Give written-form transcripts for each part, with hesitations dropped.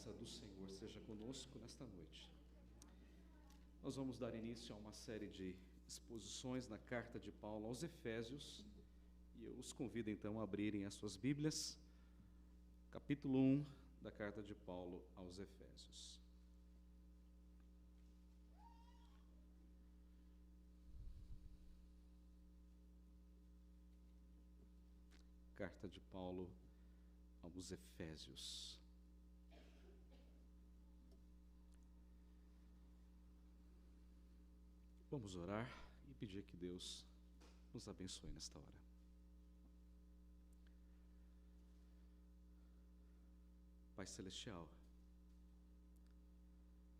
graça do Senhor seja conosco nesta noite. Nós vamos dar início a uma série de exposições na carta de Paulo aos Efésios, e eu os convido então a abrirem as suas Bíblias, capítulo 1 da carta de Paulo aos Efésios. Carta de Paulo aos Efésios. Vamos orar e pedir que Deus nos abençoe nesta hora. Pai Celestial,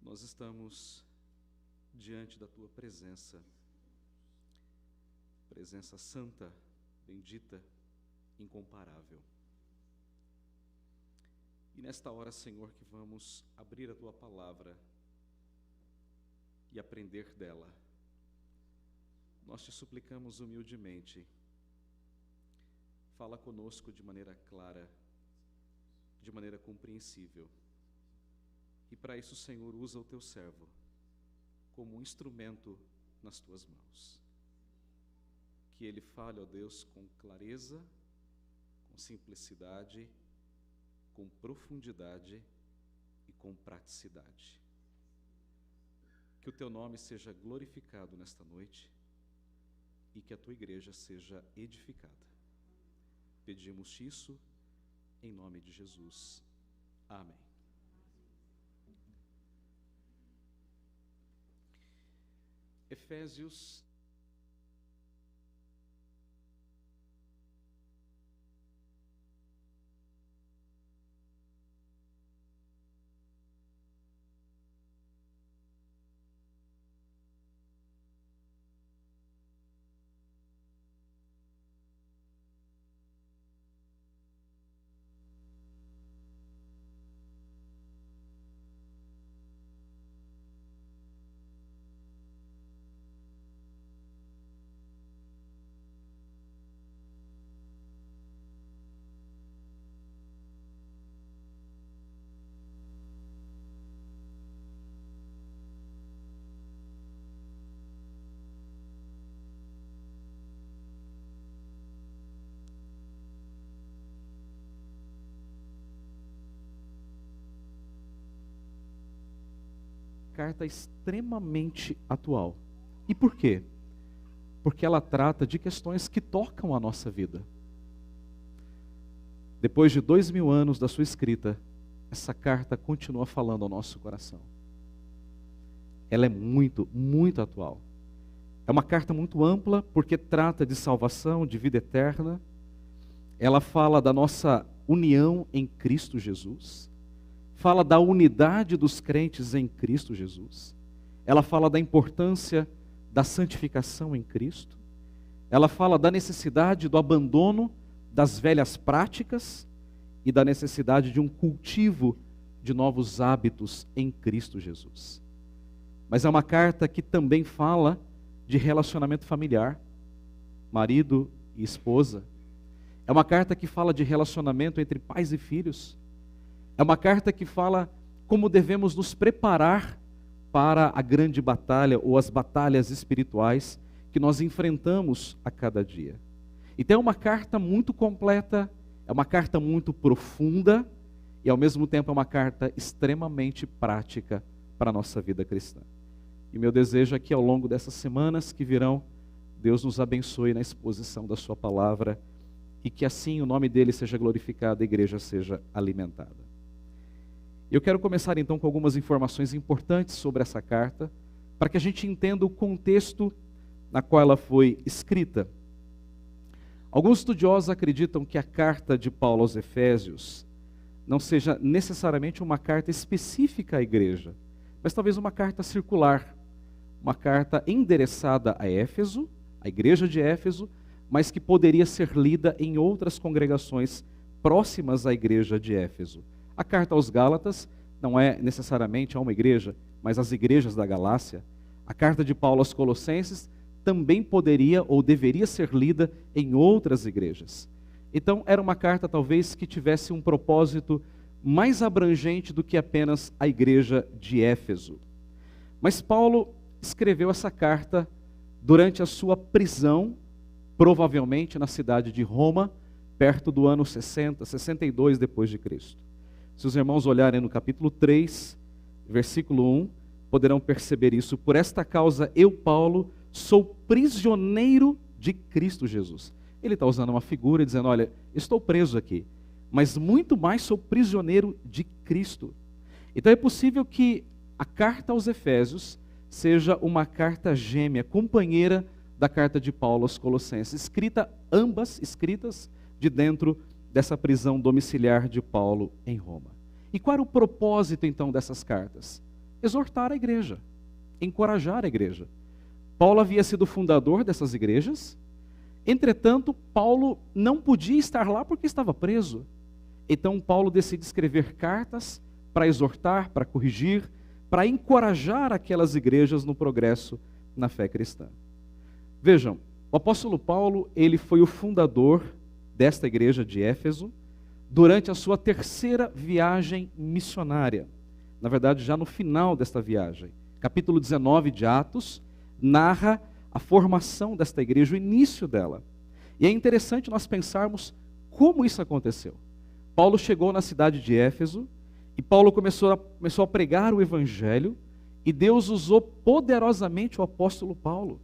nós estamos diante da Tua presença santa, bendita, incomparável. E nesta hora, Senhor, que vamos abrir a Tua palavra e aprender dela, nós te suplicamos humildemente, fala conosco de maneira clara, de maneira compreensível. E para isso, Senhor, usa o Teu servo como um instrumento nas Tuas mãos. Que ele fale, ó Deus, com clareza, com simplicidade, com profundidade e com praticidade. Que o Teu nome seja glorificado nesta noite e que a Tua igreja seja edificada. Pedimos isso em nome de Jesus. Amém. Efésios carta extremamente atual. E por quê? Porque ela trata de questões que tocam a nossa vida. Depois de 2000 anos da sua escrita, essa carta continua falando ao nosso coração. Ela é muito, muito atual. É uma carta muito ampla, porque trata de salvação, de vida eterna. Ela fala da nossa união em Cristo Jesus. Fala da unidade dos crentes em Cristo Jesus. Ela fala da importância da santificação em Cristo. Ela fala da necessidade do abandono das velhas práticas e da necessidade de um cultivo de novos hábitos em Cristo Jesus. Mas é uma carta que também fala de relacionamento familiar, marido e esposa. É uma carta que fala de relacionamento entre pais e filhos. É uma carta que fala como devemos nos preparar para a grande batalha ou as batalhas espirituais que nós enfrentamos a cada dia. Então é uma carta muito completa, é uma carta muito profunda e ao mesmo tempo é uma carta extremamente prática para a nossa vida cristã. E meu desejo é que ao longo dessas semanas que virão, Deus nos abençoe na exposição da sua palavra e que assim o nome dele seja glorificado, a igreja seja alimentada. Eu quero começar então com algumas informações importantes sobre essa carta, para que a gente entenda o contexto na qual ela foi escrita. Alguns estudiosos acreditam que a carta de Paulo aos Efésios não seja necessariamente uma carta específica à igreja, mas talvez uma carta circular, uma carta endereçada a Éfeso, a igreja de Éfeso, mas que poderia ser lida em outras congregações próximas à igreja de Éfeso. A carta aos Gálatas não é necessariamente a uma igreja, mas às igrejas da Galácia. A carta de Paulo aos Colossenses também poderia ou deveria ser lida em outras igrejas. Então, era uma carta talvez que tivesse um propósito mais abrangente do que apenas a igreja de Éfeso. Mas Paulo escreveu essa carta durante a sua prisão, provavelmente na cidade de Roma, perto do ano 60, 62 depois de Cristo. Se os irmãos olharem no capítulo 3, versículo 1, poderão perceber isso. Por esta causa eu, Paulo, sou prisioneiro de Cristo Jesus. Ele está usando uma figura dizendo, olha, estou preso aqui, mas muito mais sou prisioneiro de Cristo. Então é possível que a carta aos Efésios seja uma carta gêmea, companheira da carta de Paulo aos Colossenses, ambas escritas de dentro dessa prisão domiciliar de Paulo em Roma. E qual era o propósito então dessas cartas? Exortar a igreja, encorajar a igreja. Paulo havia sido fundador dessas igrejas, entretanto, Paulo não podia estar lá porque estava preso. Então Paulo decide escrever cartas para exortar, para corrigir, para encorajar aquelas igrejas no progresso na fé cristã. Vejam, o apóstolo Paulo, ele foi o fundador desta igreja de Éfeso durante a sua terceira viagem missionária. Na verdade, já no final desta viagem. Capítulo 19 de Atos narra a formação desta igreja, o início dela. E é interessante nós pensarmos como isso aconteceu. Paulo chegou na cidade de Éfeso e Paulo começou a pregar o evangelho e Deus usou poderosamente o apóstolo Paulo.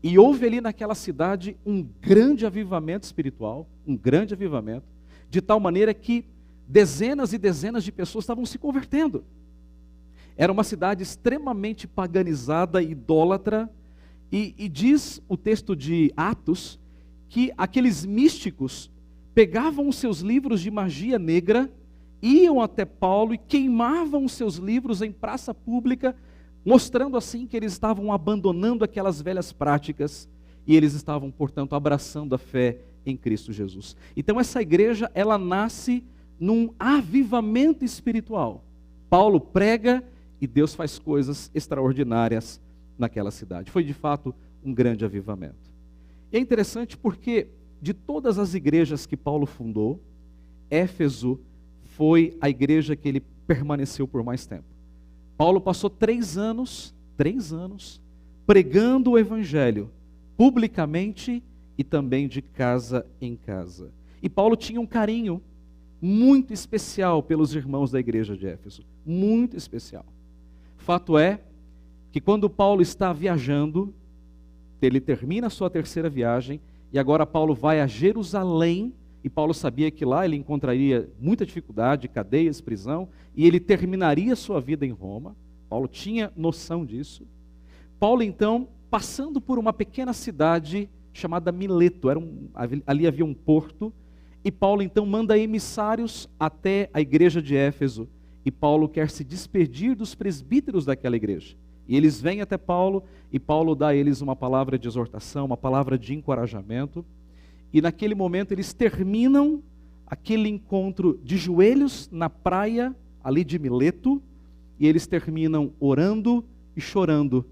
E houve ali naquela cidade um grande avivamento espiritual, um grande avivamento, de tal maneira que dezenas e dezenas de pessoas estavam se convertendo. Era uma cidade extremamente paganizada, idólatra, e diz o texto de Atos que aqueles místicos pegavam os seus livros de magia negra, iam até Paulo e queimavam os seus livros em praça pública, mostrando assim que eles estavam abandonando aquelas velhas práticas e eles estavam, portanto, abraçando a fé em Cristo Jesus. Então essa igreja, ela nasce num avivamento espiritual. Paulo prega e Deus faz coisas extraordinárias naquela cidade. Foi de fato um grande avivamento. E é interessante porque de todas as igrejas que Paulo fundou, Éfeso foi a igreja que ele permaneceu por mais tempo. Paulo passou 3 anos, pregando o evangelho, publicamente e também de casa em casa. E Paulo tinha um carinho muito especial pelos irmãos da igreja de Éfeso, muito especial. Fato é que quando Paulo está viajando, ele termina a sua terceira viagem, e agora Paulo vai a Jerusalém, e Paulo sabia que lá ele encontraria muita dificuldade, cadeias, prisão, e ele terminaria sua vida em Roma. Paulo tinha noção disso. Paulo então, passando por uma pequena cidade chamada Mileto, ali havia um porto, e Paulo então manda emissários até a igreja de Éfeso, e Paulo quer se despedir dos presbíteros daquela igreja. E eles vêm até Paulo, e Paulo dá a eles uma palavra de exortação, uma palavra de encorajamento. E naquele momento eles terminam aquele encontro de joelhos na praia, ali de Mileto, e eles terminam orando e chorando,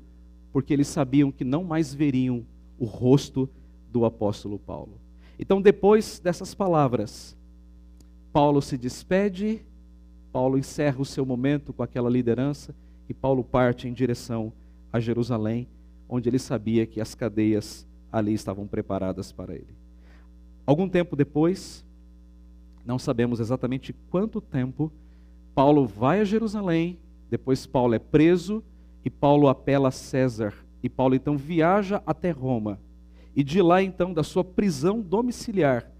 porque eles sabiam que não mais veriam o rosto do apóstolo Paulo. Então, depois dessas palavras, Paulo se despede, Paulo encerra o seu momento com aquela liderança, e Paulo parte em direção a Jerusalém, onde ele sabia que as cadeias ali estavam preparadas para ele. Algum tempo depois, não sabemos exatamente quanto tempo, Paulo vai a Jerusalém, depois Paulo é preso, e Paulo apela a César, e Paulo então viaja até Roma. E de lá então, da sua prisão domiciliar,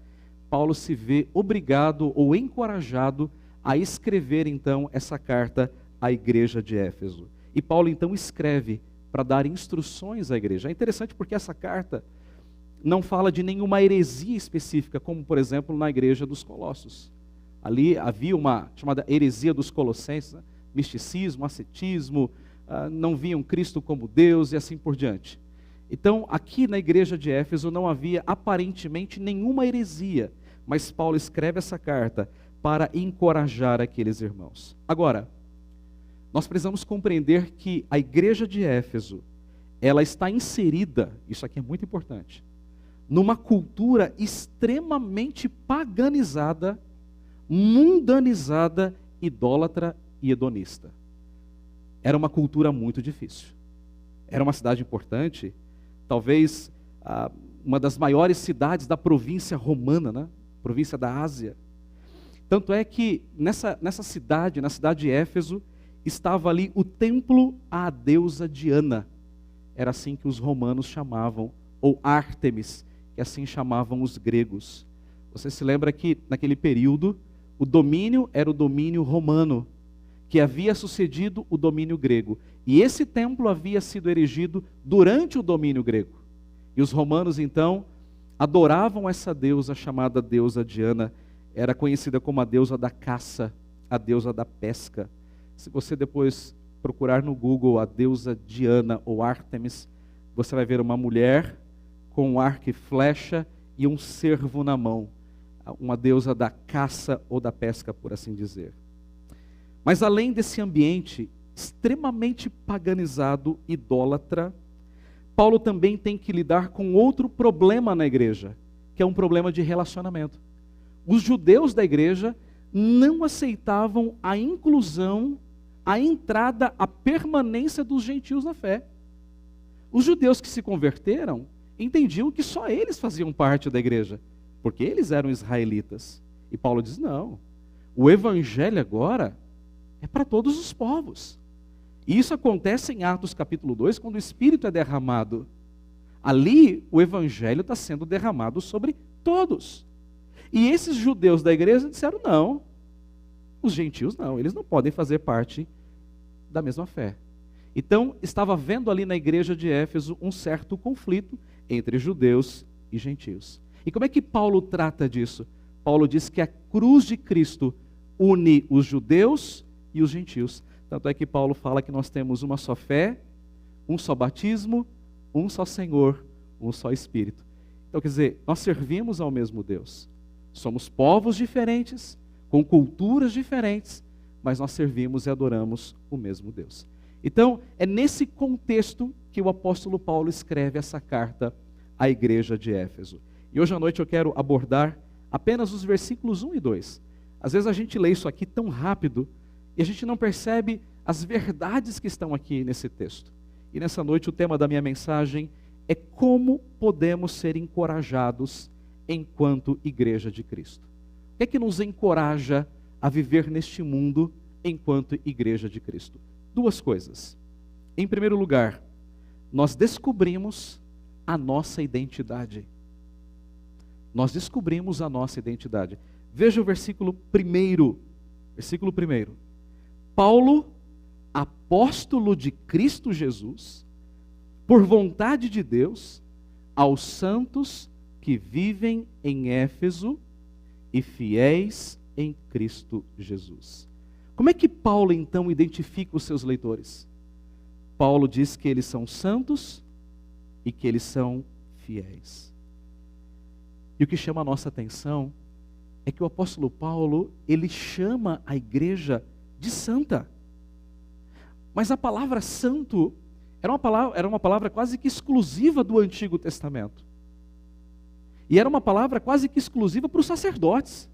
Paulo se vê obrigado ou encorajado a escrever então essa carta à igreja de Éfeso. E Paulo então escreve para dar instruções à igreja. É interessante porque essa carta não fala de nenhuma heresia específica, como por exemplo na igreja dos Colossos. Ali havia uma chamada heresia dos colossenses, né? Misticismo, ascetismo, não viam Cristo como Deus e assim por diante. Então aqui na igreja de Éfeso não havia aparentemente nenhuma heresia, mas Paulo escreve essa carta para encorajar aqueles irmãos. Agora, nós precisamos compreender que a igreja de Éfeso, ela está inserida, isso aqui é muito importante, numa cultura extremamente paganizada, mundanizada idólatra e hedonista. Era uma cultura muito difícil. Era uma cidade importante, talvez uma das maiores cidades da província romana, né? Província da Ásia. Tanto é que nessa cidade, na cidade de Éfeso, estava ali o templo à deusa Diana. Era assim que os romanos chamavam, ou Ártemis, que assim chamavam os gregos. Você se lembra que naquele período, o domínio era o domínio romano, que havia sucedido o domínio grego. E esse templo havia sido erigido durante o domínio grego. E os romanos, então, adoravam essa deusa chamada deusa Diana. Era conhecida como a deusa da caça, a deusa da pesca. Se você depois procurar no Google a deusa Diana ou Ártemis, você vai ver uma mulher com um arco e flecha e um cervo na mão. Uma deusa da caça ou da pesca, por assim dizer. Mas além desse ambiente extremamente paganizado, idólatra, Paulo também tem que lidar com outro problema na igreja, que é um problema de relacionamento. Os judeus da igreja não aceitavam a inclusão, a entrada, a permanência dos gentios na fé. Os judeus que se converteram entendiam que só eles faziam parte da igreja, porque eles eram israelitas. E Paulo diz, não, o evangelho agora é para todos os povos. E isso acontece em Atos capítulo 2, quando o Espírito é derramado. Ali, o evangelho está sendo derramado sobre todos. E esses judeus da igreja disseram, não, os gentios não, eles não podem fazer parte da mesma fé. Então, estava havendo ali na igreja de Éfeso um certo conflito entre judeus e gentios. E como é que Paulo trata disso? Paulo diz que a cruz de Cristo une os judeus e os gentios. Tanto é que Paulo fala que nós temos uma só fé, um só batismo, um só Senhor, um só Espírito. Então, quer dizer, nós servimos ao mesmo Deus. Somos povos diferentes, com culturas diferentes, mas nós servimos e adoramos o mesmo Deus. Então, é nesse contexto que o apóstolo Paulo escreve essa carta à igreja de Éfeso. E hoje à noite eu quero abordar apenas os versículos 1 e 2. Às vezes a gente lê isso aqui tão rápido e a gente não percebe as verdades que estão aqui nesse texto. E nessa noite o tema da minha mensagem é como podemos ser encorajados enquanto igreja de Cristo. O que é que nos encoraja a viver neste mundo enquanto igreja de Cristo? Duas coisas. Em primeiro lugar, nós descobrimos a nossa identidade. Nós descobrimos a nossa identidade. Veja o versículo 1. Versículo 1. Paulo, apóstolo de Cristo Jesus, por vontade de Deus, aos santos que vivem em Éfeso e fiéis em Cristo Jesus. Como é que Paulo então identifica os seus leitores? Paulo diz que eles são santos e que eles são fiéis. E o que chama a nossa atenção é que o apóstolo Paulo, ele chama a igreja de santa. Mas a palavra santo era uma palavra quase que exclusiva do Antigo Testamento. E era uma palavra quase que exclusiva para os sacerdotes.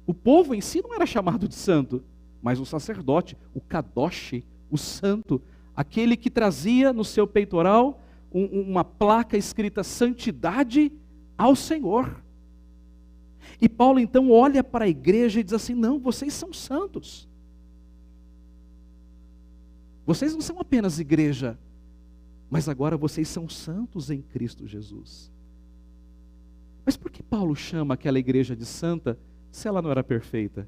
O povo em si não era chamado de santo, mas o sacerdote, o kadosh, o santo, aquele que trazia no seu peitoral uma placa escrita santidade ao Senhor. E Paulo então olha para a igreja e diz assim, não, vocês são santos. Vocês não são apenas igreja, mas agora vocês são santos em Cristo Jesus. Mas por que Paulo chama aquela igreja de santa se ela não era perfeita?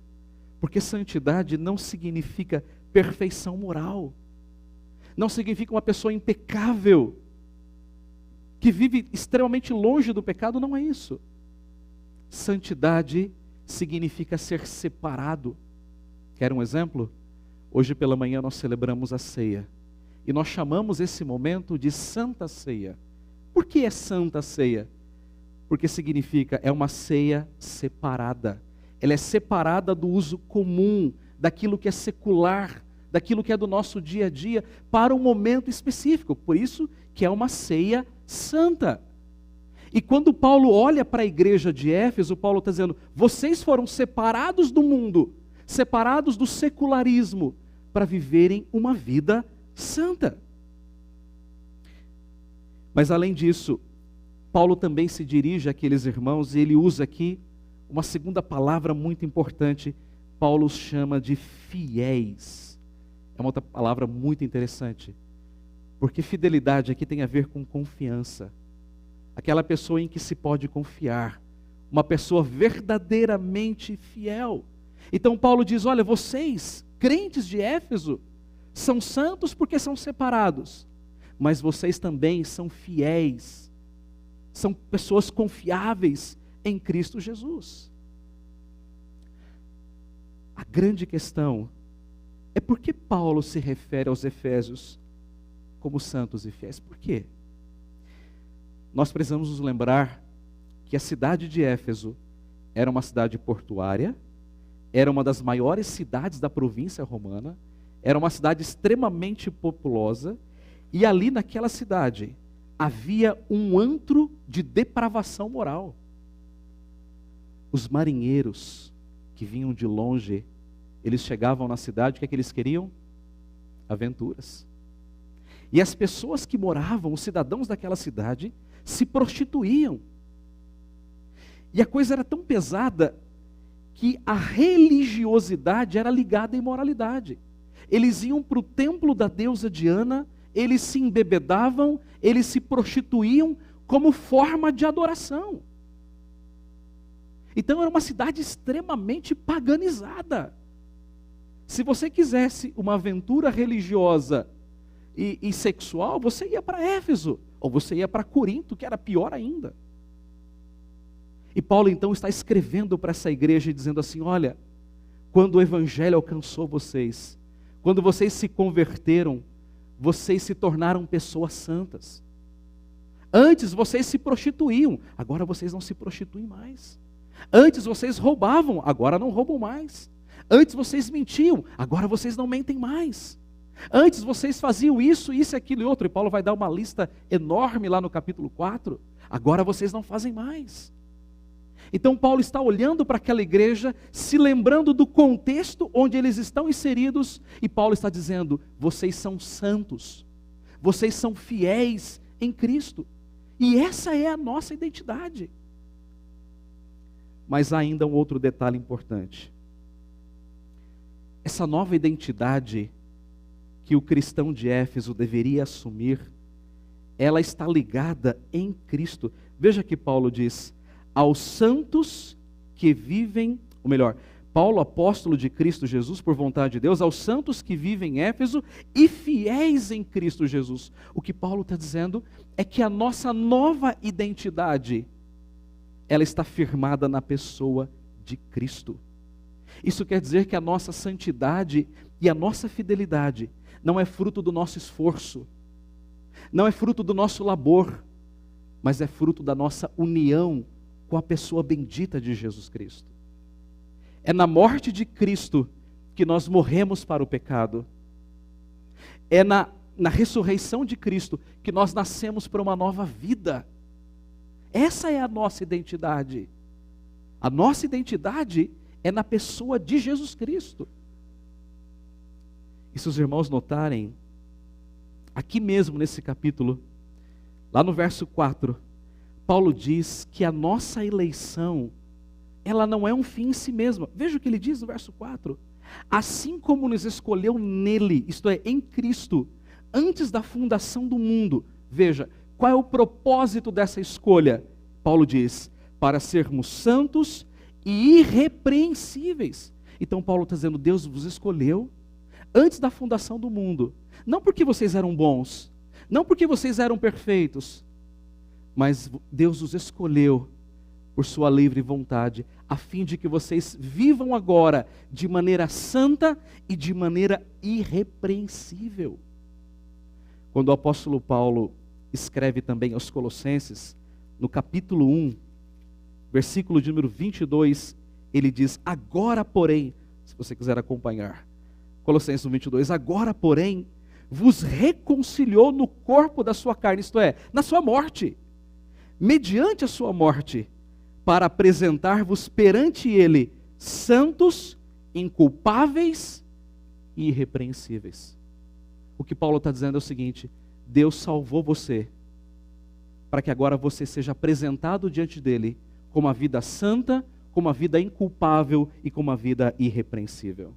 Porque santidade não significa perfeição moral. Não significa uma pessoa impecável, que vive extremamente longe do pecado, não é isso. Santidade significa ser separado. Quer um exemplo? Hoje pela manhã nós celebramos a ceia. E nós chamamos esse momento de Santa Ceia. Por que é Santa Ceia? Porque significa, é uma ceia separada. Ela é separada do uso comum, daquilo que é secular, daquilo que é do nosso dia a dia, para um momento específico. Por isso que é uma ceia santa. E quando Paulo olha para a igreja de Éfeso, Paulo está dizendo, vocês foram separados do mundo, separados do secularismo, para viverem uma vida santa. Mas além disso, Paulo também se dirige àqueles irmãos e ele usa aqui uma segunda palavra muito importante. Paulo os chama de fiéis. É uma outra palavra muito interessante, porque fidelidade aqui tem a ver com confiança. Aquela pessoa em que se pode confiar, uma pessoa verdadeiramente fiel. Então Paulo diz, olha, vocês, crentes de Éfeso, são santos porque são separados, mas vocês também são fiéis, são pessoas confiáveis em Cristo Jesus. A grande questão é por que Paulo se refere aos efésios como santos e fiéis? Por quê? Nós precisamos nos lembrar que a cidade de Éfeso era uma cidade portuária, era uma das maiores cidades da província romana, era uma cidade extremamente populosa, e ali naquela cidade havia um antro de depravação moral. Os marinheiros que vinham de longe, eles chegavam na cidade, o que é que eles queriam? Aventuras. E as pessoas que moravam, os cidadãos daquela cidade, se prostituíam. E a coisa era tão pesada que a religiosidade era ligada à imoralidade. Eles iam para o templo da deusa Diana, eles se embebedavam, eles se prostituíam como forma de adoração. Então era uma cidade extremamente paganizada. Se você quisesse uma aventura religiosa e sexual, você ia para Éfeso, ou você ia para Corinto, que era pior ainda. E Paulo então está escrevendo para essa igreja, dizendo assim, olha, quando o evangelho alcançou vocês, quando vocês se converteram, vocês se tornaram pessoas santas. Antes vocês se prostituíam, agora vocês não se prostituem mais. Antes vocês roubavam, agora não roubam mais. Antes vocês mentiam, agora vocês não mentem mais. Antes vocês faziam isso, isso, aquilo e outro. E Paulo vai dar uma lista enorme lá no capítulo 4. Agora vocês não fazem mais. Então Paulo está olhando para aquela igreja, se lembrando do contexto onde eles estão inseridos. E Paulo está dizendo, vocês são santos. Vocês são fiéis em Cristo. E essa é a nossa identidade. Mas há ainda um outro detalhe importante. Essa nova identidade que o cristão de Éfeso deveria assumir, ela está ligada em Cristo. Veja que Paulo diz, aos santos que vivem, ou melhor, Paulo, apóstolo de Cristo Jesus, por vontade de Deus, aos santos que vivem em Éfeso e fiéis em Cristo Jesus. O que Paulo está dizendo é que a nossa nova identidade, ela está firmada na pessoa de Cristo. Isso quer dizer que a nossa santidade e a nossa fidelidade não é fruto do nosso esforço, não é fruto do nosso labor, mas é fruto da nossa união com a pessoa bendita de Jesus Cristo. É na morte de Cristo que nós morremos para o pecado. É na ressurreição de Cristo que nós nascemos para uma nova vida. Essa é a nossa identidade. A nossa identidade é na pessoa de Jesus Cristo. E se os irmãos notarem, aqui mesmo nesse capítulo, lá no verso 4, Paulo diz que a nossa eleição, ela não é um fim em si mesma. Veja o que ele diz no verso 4. Assim como nos escolheu nele, isto é, em Cristo, antes da fundação do mundo. Veja, qual é o propósito dessa escolha? Paulo diz, para sermos santos e irrepreensíveis. Então Paulo está dizendo, Deus vos escolheu antes da fundação do mundo. Não porque vocês eram bons, não porque vocês eram perfeitos, mas Deus os escolheu por sua livre vontade, a fim de que vocês vivam agora de maneira santa e de maneira irrepreensível. Quando o apóstolo Paulo escreve também aos Colossenses, no capítulo 1, versículo de número 22, ele diz, agora porém, se você quiser acompanhar, Colossenses 1:22, agora porém, vos reconciliou no corpo da sua carne, isto é, na sua morte, mediante a sua morte, para apresentar-vos perante ele, santos inculpáveis e irrepreensíveis. O que Paulo está dizendo é o seguinte: Deus salvou você para que agora você seja apresentado diante dele com uma vida santa, com uma vida inculpável e com uma vida irrepreensível.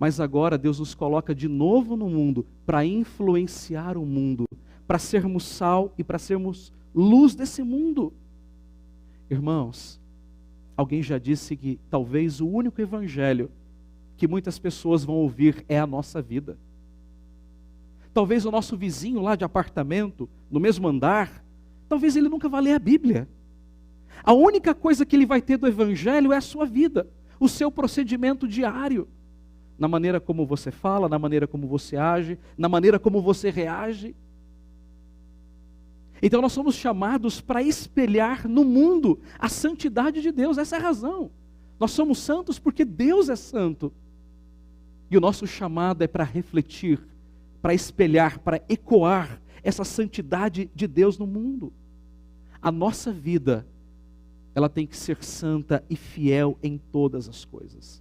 Mas agora Deus nos coloca de novo no mundo para influenciar o mundo, para sermos sal e para sermos luz desse mundo. Irmãos, alguém já disse que talvez o único evangelho que muitas pessoas vão ouvir é a nossa vida. Talvez o nosso vizinho lá de apartamento, no mesmo andar, talvez ele nunca vá ler a Bíblia. A única coisa que ele vai ter do evangelho é a sua vida, o seu procedimento diário. Na maneira como você fala, na maneira como você age, na maneira como você reage. Então nós somos chamados para espelhar no mundo a santidade de Deus, essa é a razão. Nós somos santos porque Deus é santo. E o nosso chamado é para refletir, para espelhar, para ecoar essa santidade de Deus no mundo. A nossa vida, ela tem que ser santa e fiel em todas as coisas.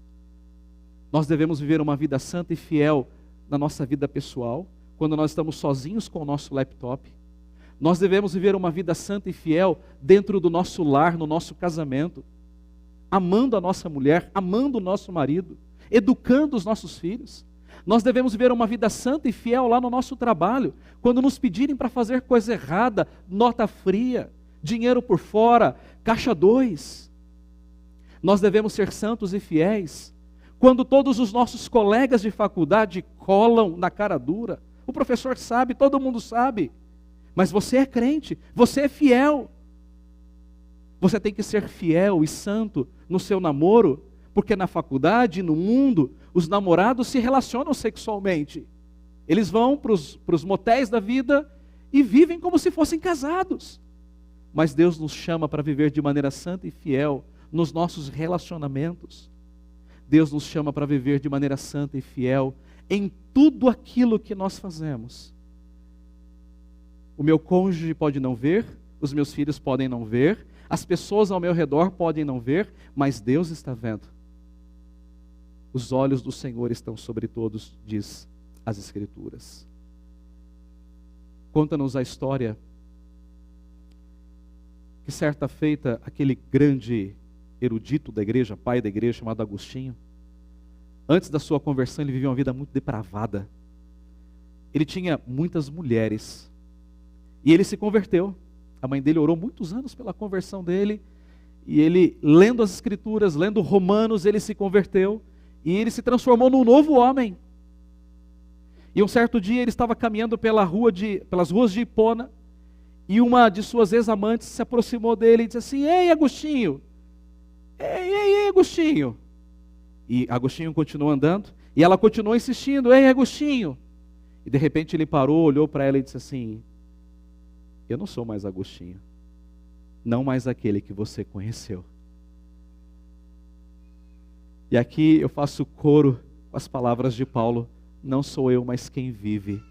Nós devemos viver uma vida santa e fiel na nossa vida pessoal, quando nós estamos sozinhos com o nosso laptop. Nós devemos viver uma vida santa e fiel dentro do nosso lar, no nosso casamento, amando a nossa mulher, amando o nosso marido, educando os nossos filhos. Nós devemos viver uma vida santa e fiel lá no nosso trabalho, quando nos pedirem para fazer coisa errada, nota fria, dinheiro por fora, caixa 2. Nós devemos ser santos e fiéis quando todos os nossos colegas de faculdade colam na cara dura. O professor sabe, todo mundo sabe, mas você é crente, você é fiel. Você tem que ser fiel e santo no seu namoro, porque na faculdade, no mundo, os namorados se relacionam sexualmente. Eles vão para os motéis da vida e vivem como se fossem casados. Mas Deus nos chama para viver de maneira santa e fiel nos nossos relacionamentos. Deus nos chama para viver de maneira santa e fiel em tudo aquilo que nós fazemos. O meu cônjuge pode não ver, os meus filhos podem não ver, as pessoas ao meu redor podem não ver, mas Deus está vendo. Os olhos do Senhor estão sobre todos, diz as Escrituras. Conta-nos a história que certa feita aquele grande erudito da igreja, pai da igreja, chamado Agostinho, antes da sua conversão ele vivia uma vida muito depravada. Ele tinha muitas mulheres e ele se converteu. A mãe dele orou muitos anos pela conversão dele, e ele, lendo as Escrituras, lendo Romanos, ele se converteu e ele se transformou num novo homem. E um certo dia ele estava caminhando pelas ruas de Hipona, e uma de suas ex-amantes se aproximou dele e disse assim: Ei, Agostinho! Ei, Agostinho! E Agostinho continuou andando, e ela continuou insistindo: Ei, Agostinho! E de repente ele parou, olhou para ela e disse assim: Eu não sou mais Agostinho, não mais aquele que você conheceu. E aqui eu faço coro com as palavras de Paulo: Não sou eu mais quem vive,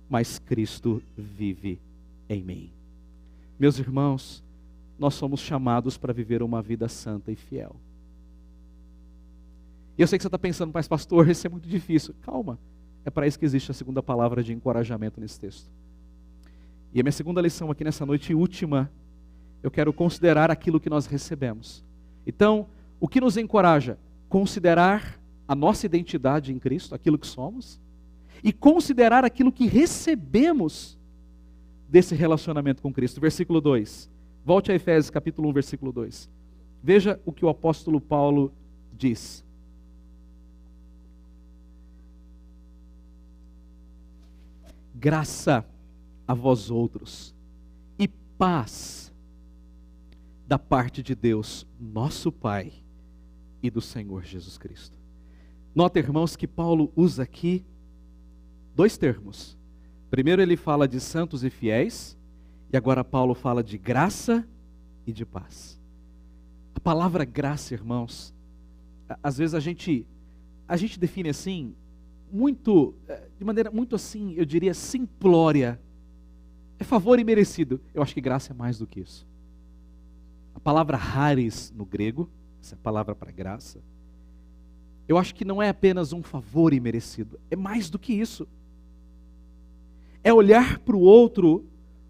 mas Cristo vive em mim. Meus irmãos, nós somos chamados para viver uma vida santa e fiel. E eu sei que você está pensando: Mas pastor, isso é muito difícil. Calma, é para isso que existe a segunda palavra de encorajamento nesse texto. E a minha segunda lição aqui nessa noite e última, eu quero considerar aquilo que nós recebemos. Então, o que nos encoraja? Considerar a nossa identidade em Cristo, aquilo que somos, e considerar aquilo que recebemos desse relacionamento com Cristo. Versículo 2. Volte a Efésios capítulo 1, versículo 2. Veja o que o apóstolo Paulo diz. Graça a vós outros e paz da parte de Deus, nosso Pai, e do Senhor Jesus Cristo. Nota, irmãos, que Paulo usa aqui dois termos. Primeiro ele fala de santos e fiéis, e agora Paulo fala de graça e de paz. A palavra graça, irmãos, às vezes a gente define assim, de maneira muito assim, eu diria simplória. É favor imerecido. Eu acho que graça é mais do que isso. A palavra charis no grego, essa é a palavra para graça, eu acho que não é apenas um favor imerecido, é mais do que isso. É olhar para o outro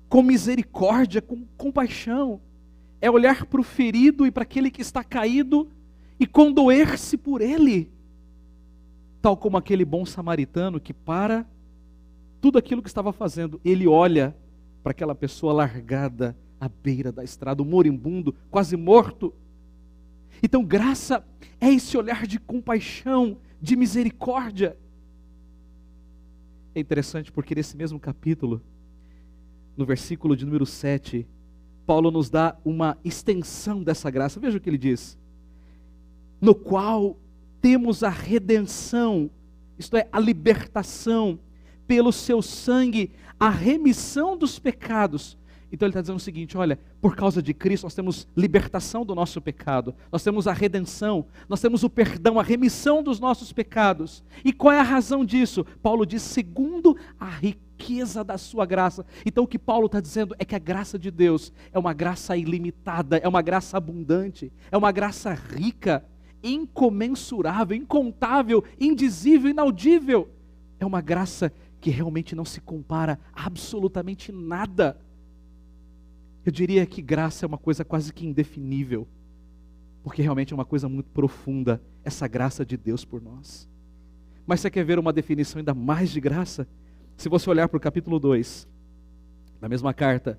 com misericórdia, com compaixão. É olhar para o ferido e para aquele que está caído e condoer-se por ele. Tal como aquele bom samaritano que para tudo aquilo que estava fazendo, ele olha para aquela pessoa largada à beira da estrada, um moribundo, quase morto. Então graça é esse olhar de compaixão, de misericórdia. É interessante porque nesse mesmo capítulo, no versículo de número 7, Paulo nos dá uma extensão dessa graça. Veja o que ele diz: no qual temos a redenção, isto é, a libertação, pelo seu sangue, a remissão dos pecados. Então ele está dizendo o seguinte: olha, por causa de Cristo nós temos libertação do nosso pecado, nós temos a redenção, nós temos o perdão, a remissão dos nossos pecados. E qual é a razão disso? Paulo diz: segundo a riqueza da sua graça. Então o que Paulo está dizendo é que a graça de Deus é uma graça ilimitada, é uma graça abundante, é uma graça rica, incomensurável, incontável, indizível, inaudível. É uma graça que realmente não se compara a absolutamente nada. Eu diria que graça é uma coisa quase que indefinível, porque realmente é uma coisa muito profunda, essa graça de Deus por nós. Mas você quer ver uma definição ainda mais de graça? Se você olhar para o capítulo 2, da mesma carta,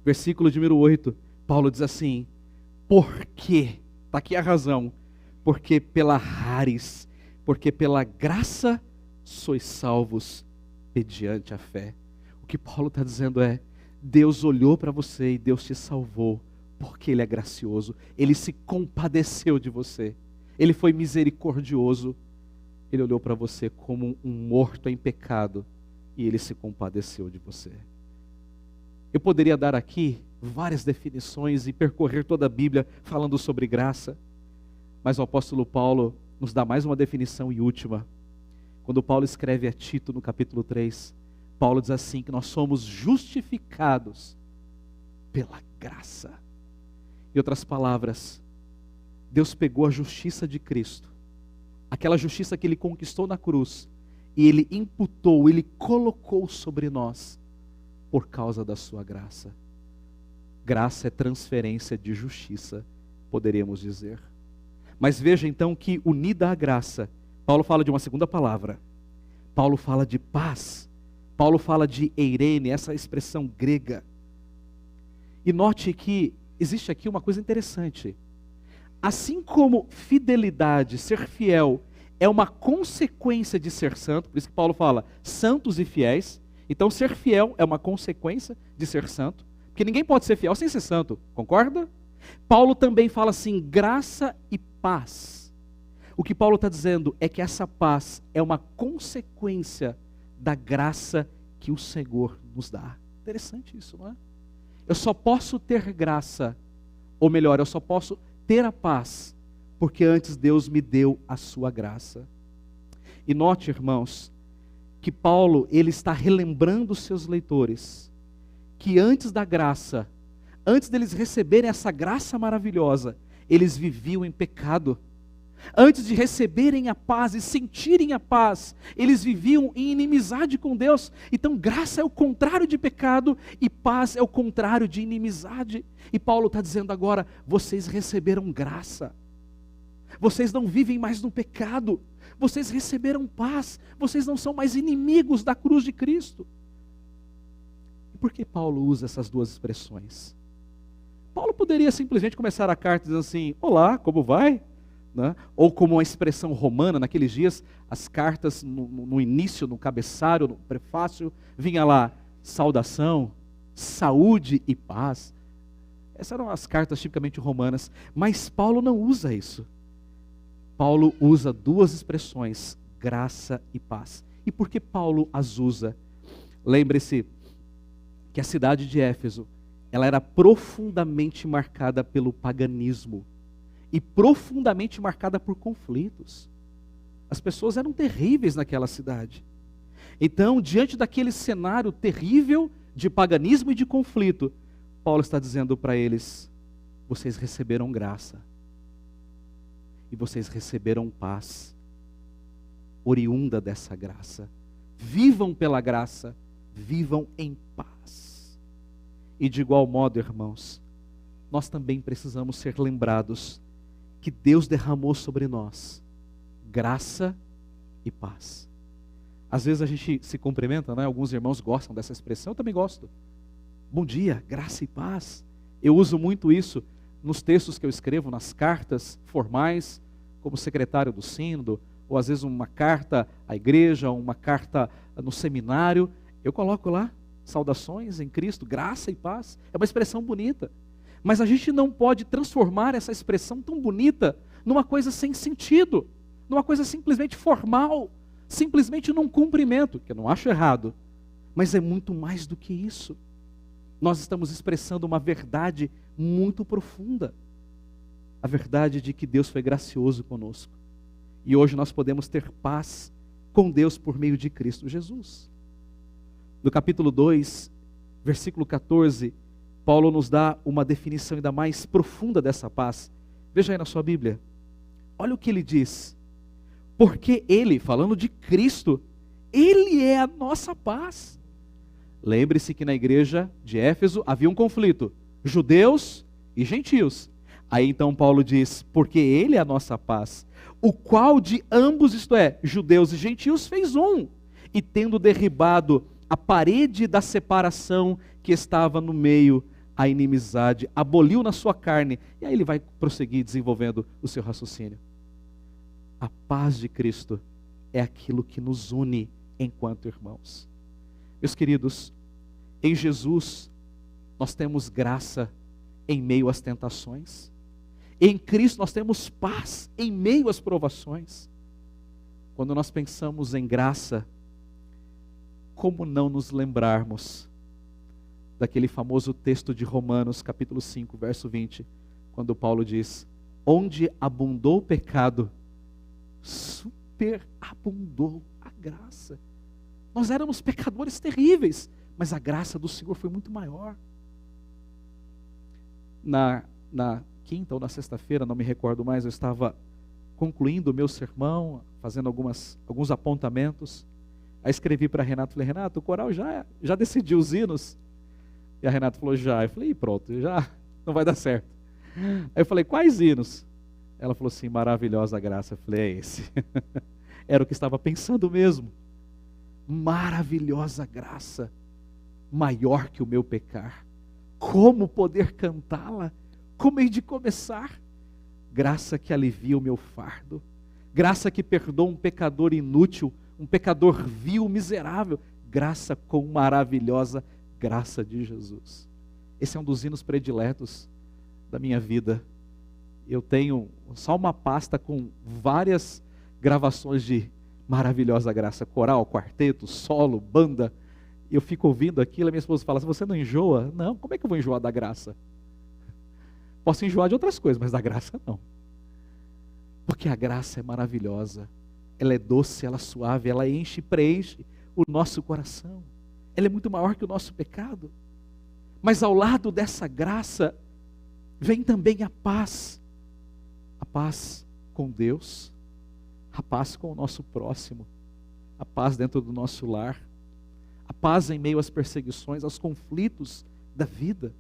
versículo de número 8, Paulo diz assim: porque, está aqui a razão, porque pela charis, porque pela graça sois salvos mediante a fé. O que Paulo está dizendo é: Deus olhou para você e Deus te salvou, porque Ele é gracioso, Ele se compadeceu de você, Ele foi misericordioso, Ele olhou para você como um morto em pecado, e Ele se compadeceu de você. Eu poderia dar aqui várias definições e percorrer toda a Bíblia falando sobre graça, mas o apóstolo Paulo nos dá mais uma definição e última. Quando Paulo escreve a Tito no capítulo 3, Paulo diz assim, que nós somos justificados pela graça. Em outras palavras, Deus pegou a justiça de Cristo, aquela justiça que Ele conquistou na cruz, e Ele imputou, Ele colocou sobre nós, por causa da sua graça. Graça é transferência de justiça, poderíamos dizer. Mas veja então que unida à graça, Paulo fala de uma segunda palavra. Paulo fala de paz. Paulo fala de eirene, essa expressão grega. E note que existe aqui uma coisa interessante. Assim como fidelidade, ser fiel, é uma consequência de ser santo, por isso que Paulo fala santos e fiéis. Então ser fiel é uma consequência de ser santo, porque ninguém pode ser fiel sem ser santo, concorda? Paulo também fala assim, graça e paz. O que Paulo está dizendo é que essa paz é uma consequência da graça que o Senhor nos dá. Interessante isso, não é? Eu só posso ter graça, ou melhor, eu só posso ter a paz, porque antes Deus me deu a sua graça. E note, irmãos, que Paulo, ele está relembrando os seus leitores, que antes da graça, antes deles receberem essa graça maravilhosa, eles viviam em pecado. Antes de receberem a paz e sentirem a paz, eles viviam em inimizade com Deus. Então graça é o contrário de pecado e paz é o contrário de inimizade. E Paulo está dizendo agora, vocês receberam graça. Vocês não vivem mais no pecado. Vocês receberam paz. Vocês não são mais inimigos da cruz de Cristo. E por que Paulo usa essas duas expressões? Paulo poderia simplesmente começar a carta dizendo assim, olá, como vai? Né? Ou como uma expressão romana, naqueles dias, as cartas no início, no cabeçalho, no prefácio, vinha lá, saudação, saúde e paz. Essas eram as cartas tipicamente romanas, mas Paulo não usa isso. Paulo usa duas expressões, graça e paz. E por que Paulo as usa? Lembre-se que a cidade de Éfeso, ela era profundamente marcada pelo paganismo e profundamente marcada por conflitos. As pessoas eram terríveis naquela cidade. Então, diante daquele cenário terrível de paganismo e de conflito, Paulo está dizendo para eles, vocês receberam graça. E vocês receberam paz, oriunda dessa graça. Vivam pela graça, vivam em paz. E de igual modo, irmãos, nós também precisamos ser lembrados que Deus derramou sobre nós graça e paz. Às vezes a gente se cumprimenta, né? Alguns irmãos gostam dessa expressão, eu também gosto. Bom dia, graça e paz. Eu uso muito isso nos textos que eu escrevo, nas cartas formais, como secretário do sínodo, ou às vezes uma carta à igreja, uma carta no seminário, eu coloco lá, saudações em Cristo, graça e paz. É uma expressão bonita. Mas a gente não pode transformar essa expressão tão bonita numa coisa sem sentido, numa coisa simplesmente formal, simplesmente num cumprimento, que eu não acho errado, mas é muito mais do que isso. Nós estamos expressando uma verdade muito profunda, a verdade de que Deus foi gracioso conosco. E hoje nós podemos ter paz com Deus por meio de Cristo Jesus. No capítulo 2, versículo 14, Paulo nos dá uma definição ainda mais profunda dessa paz. Veja aí na sua Bíblia. Olha o que ele diz. Porque ele, falando de Cristo, ele é a nossa paz. Lembre-se que na igreja de Éfeso havia um conflito, judeus e gentios. Aí então Paulo diz, porque ele é a nossa paz, o qual de ambos, isto é, judeus e gentios, fez um, e tendo derribado a parede da separação que estava no meio, a inimizade, aboliu na sua carne. E aí ele vai prosseguir desenvolvendo o seu raciocínio. A paz de Cristo é aquilo que nos une enquanto irmãos. Meus queridos, em Jesus nós temos graça em meio às tentações. Em Cristo nós temos paz em meio às provações. Quando nós pensamos em graça, como não nos lembrarmos daquele famoso texto de Romanos, capítulo 5, verso 20, quando Paulo diz, onde abundou o pecado, superabundou a graça. Nós éramos pecadores terríveis, mas a graça do Senhor foi muito maior. Na quinta ou na sexta-feira, não me recordo mais, eu estava concluindo o meu sermão, fazendo alguns apontamentos. Aí escrevi para Renato, falei, Renato, o coral já decidiu os hinos? E a Renata falou, já. Eu falei, pronto, já não vai dar certo. Aí eu falei, quais hinos? Ela falou assim, maravilhosa graça. Eu falei, é esse. Era o que estava pensando mesmo. Maravilhosa graça, maior que o meu pecar. Como poder cantá-la? Como hei de começar? Graça que alivia o meu fardo, Graça que perdoa um pecador inútil, um pecador vil, miserável. Graça com maravilhosa graça de Jesus. Esse é um dos hinos prediletos da minha vida. Eu tenho só uma pasta com várias gravações de maravilhosa graça. Coral, quarteto, solo, banda. Eu fico ouvindo aquilo e minha esposa fala, você não enjoa? Não, como é que eu vou enjoar da graça? Posso enjoar de outras coisas, mas da graça não. Porque a graça é maravilhosa. Ela é doce, ela é suave, ela enche e preenche o nosso coração. Ela é muito maior que o nosso pecado. Mas ao lado dessa graça, vem também a paz. A paz com Deus, a paz com o nosso próximo, a paz dentro do nosso lar, a paz em meio às perseguições, aos conflitos da vida.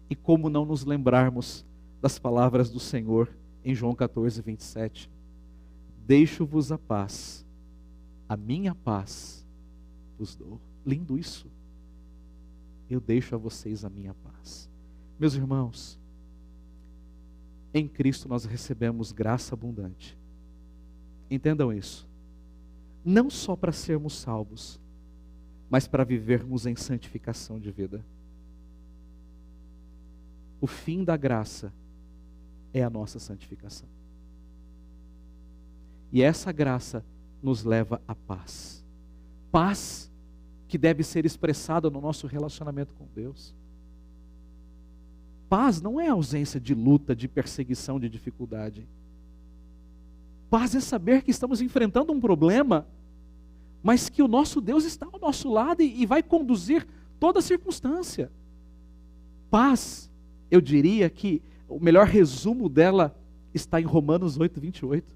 E como não nos lembrarmos das palavras do Senhor em João 14, 27. Deixo-vos a paz, a minha paz vos dou. Lindo isso. Eu deixo a vocês a minha paz. Meus irmãos, em Cristo nós recebemos graça abundante. Entendam isso. Não só para sermos salvos, mas para vivermos em santificação de vida. O fim da graça é a nossa santificação. E essa graça nos leva à paz. Paz que deve ser expressada no nosso relacionamento com Deus. Paz não é ausência de luta, de perseguição, de dificuldade. Paz é saber que estamos enfrentando um problema, mas que o nosso Deus está ao nosso lado e vai conduzir toda a circunstância. Paz, eu diria que o melhor resumo dela está em Romanos 8, 28.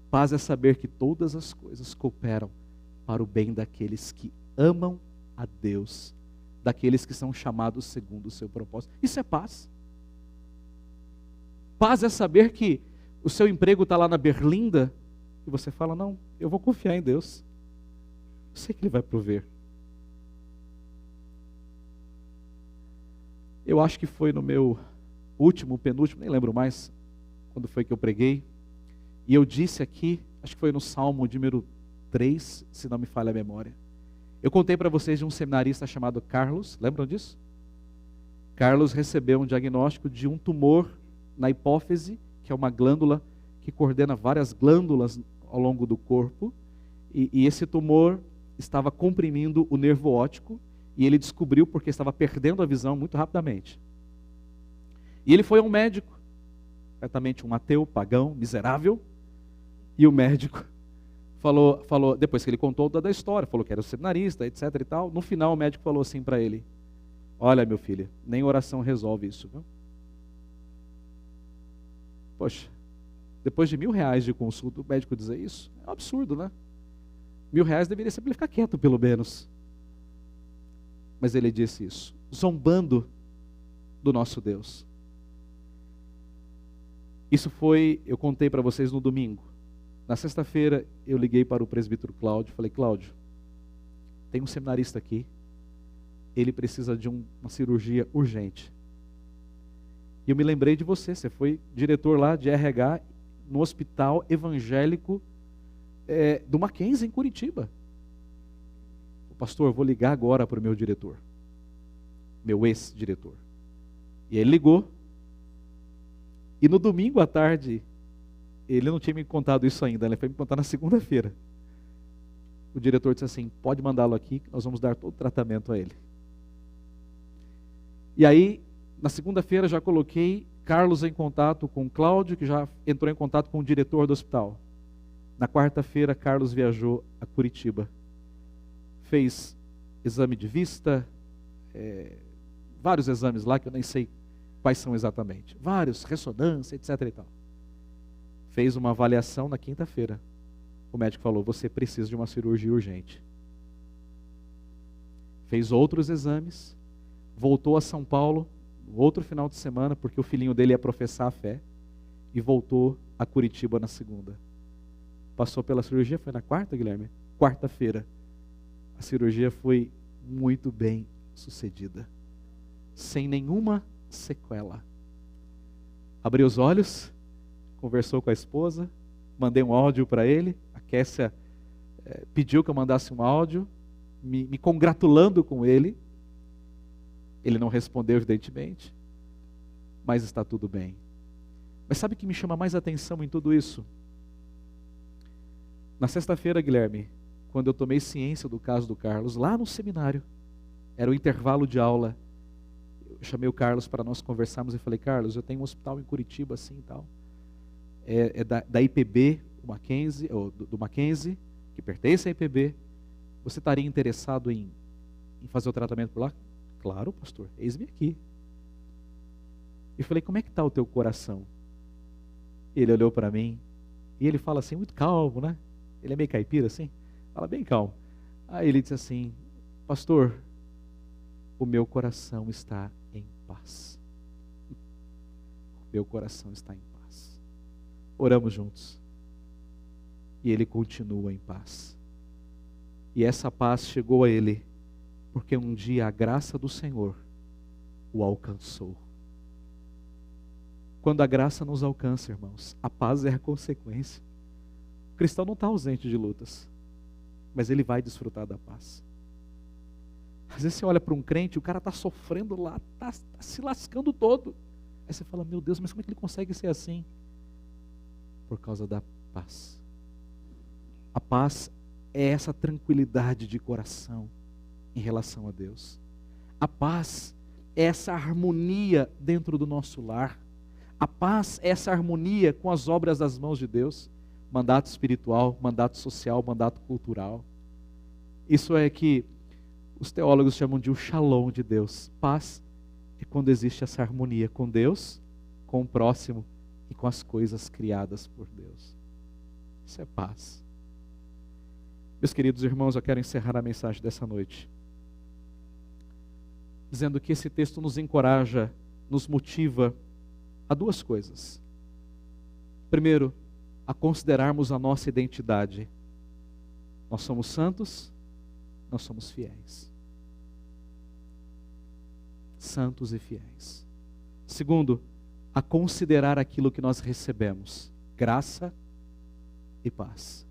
Paz é saber que todas as coisas cooperam para o bem daqueles que amam a Deus, daqueles que são chamados segundo o seu propósito. Isso é paz. Paz é saber que o seu emprego está lá na berlinda e você fala, não, eu vou confiar em Deus. Eu sei que Ele vai prover. Eu acho que foi no meu último, penúltimo, nem lembro mais quando foi que eu preguei. E eu disse aqui, acho que foi no Salmo número 3, se não me falha a memória. Eu contei para vocês de um seminarista chamado Carlos, lembram disso? Carlos recebeu um diagnóstico de um tumor na hipófise, que é uma glândula que coordena várias glândulas ao longo do corpo, e esse tumor estava comprimindo o nervo óptico, e ele descobriu porque estava perdendo a visão muito rapidamente. E ele foi a um médico, certamente um ateu, pagão, miserável, e o médico falou, depois que ele contou toda a história, falou que era seminarista, etc e tal, no final o médico falou assim para ele, olha meu filho, nem oração resolve isso, viu? Poxa, depois de R$1.000 de consulta, o médico dizer isso, é um absurdo, né? R$1.000 deveria ser para ele ficar quieto, pelo menos. Mas ele disse isso, zombando do nosso Deus. Isso foi, eu contei para vocês no domingo. Na sexta-feira, eu liguei para o presbítero Cláudio, falei, Cláudio, tem um seminarista aqui, ele precisa de uma cirurgia urgente. E eu me lembrei de você, você foi diretor lá de RH no hospital evangélico do Mackenzie, em Curitiba. Pastor, eu vou ligar agora para o meu diretor, meu ex-diretor. E ele ligou, e no domingo à tarde, ele não tinha me contado isso ainda, ele foi me contar na segunda-feira. O diretor disse assim, pode mandá-lo aqui, nós vamos dar todo o tratamento a ele. E aí, na segunda-feira já coloquei Carlos em contato com o Cláudio, que já entrou em contato com o diretor do hospital. Na quarta-feira, Carlos viajou a Curitiba. Fez exame de vista, vários exames lá, que eu nem sei quais são exatamente. Vários, ressonância, etc e tal. Fez uma avaliação na quinta-feira. O médico falou, você precisa de uma cirurgia urgente. Fez outros exames, voltou a São Paulo, no outro final de semana, porque o filhinho dele ia professar a fé, e voltou a Curitiba na segunda. Passou pela cirurgia, foi na quarta, Guilherme? Quarta-feira. A cirurgia foi muito bem sucedida, sem nenhuma sequela. Abriu os olhos, conversou com a esposa, mandei um áudio para ele, a Kessia pediu que eu mandasse um áudio, me congratulando com ele. Ele não respondeu, evidentemente, mas está tudo bem. Mas sabe o que me chama mais atenção em tudo isso? Na sexta-feira, Guilherme, quando eu tomei ciência do caso do Carlos, lá no seminário, era o intervalo de aula, eu chamei o Carlos para nós conversarmos e falei: Carlos, eu tenho um hospital em Curitiba assim e tal, é da IPB, do Mackenzie, que pertence à IPB, você estaria interessado em fazer o tratamento por lá? Claro, pastor, eis-me aqui. E falei: como é que está o teu coração? Ele olhou para mim e ele fala assim, muito calmo, né? Ele é meio caipira assim, fala bem calmo. Aí ele disse assim: pastor, o meu coração está em paz. Meu coração está em paz. Oramos juntos. E ele continua em paz. E essa paz chegou a ele porque um dia a graça do Senhor o alcançou. Quando a graça nos alcança, irmãos, a paz é a consequência. O cristão não está ausente de lutas, mas ele vai desfrutar da paz. Às vezes você olha para um crente, o cara está sofrendo lá, está se lascando todo. Aí você fala: meu Deus, mas como é que ele consegue ser assim? Por causa da paz. A paz é essa tranquilidade de coração em relação a Deus. A paz é essa harmonia dentro do nosso lar. A paz é essa harmonia com as obras das mãos de Deus. Mandato espiritual, mandato social, mandato cultural. Isso é que os teólogos chamam de o shalom de Deus. Paz é quando existe essa harmonia com Deus, com o próximo e com as coisas criadas por Deus. Isso é paz. Meus queridos irmãos, eu quero encerrar a mensagem dessa noite dizendo que esse texto nos encoraja, nos motiva a duas coisas. Primeiro, a considerarmos a nossa identidade. Nós somos santos, nós somos fiéis. Santos e fiéis. Segundo, a considerar aquilo que nós recebemos: graça e paz.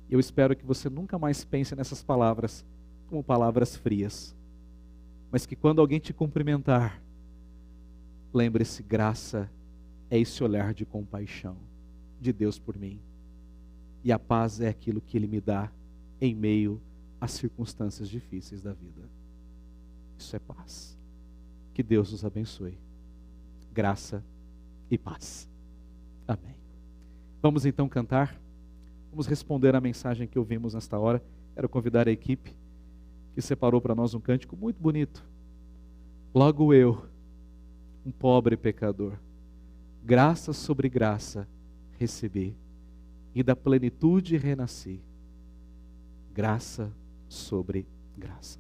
Eu espero que você nunca mais pense nessas palavras como palavras frias, mas que quando alguém te cumprimentar, lembre-se: graça é esse olhar de compaixão de Deus por mim, e a paz é aquilo que Ele me dá em meio às circunstâncias difíceis da vida. Isso é paz. Que Deus nos abençoe. Graça e paz. Amém. Vamos então cantar. Vamos responder à mensagem que ouvimos nesta hora. Quero convidar a equipe que separou para nós um cântico muito bonito. Logo eu, um pobre pecador, graça sobre graça recebi, e da plenitude renasci. Graça sobre graça.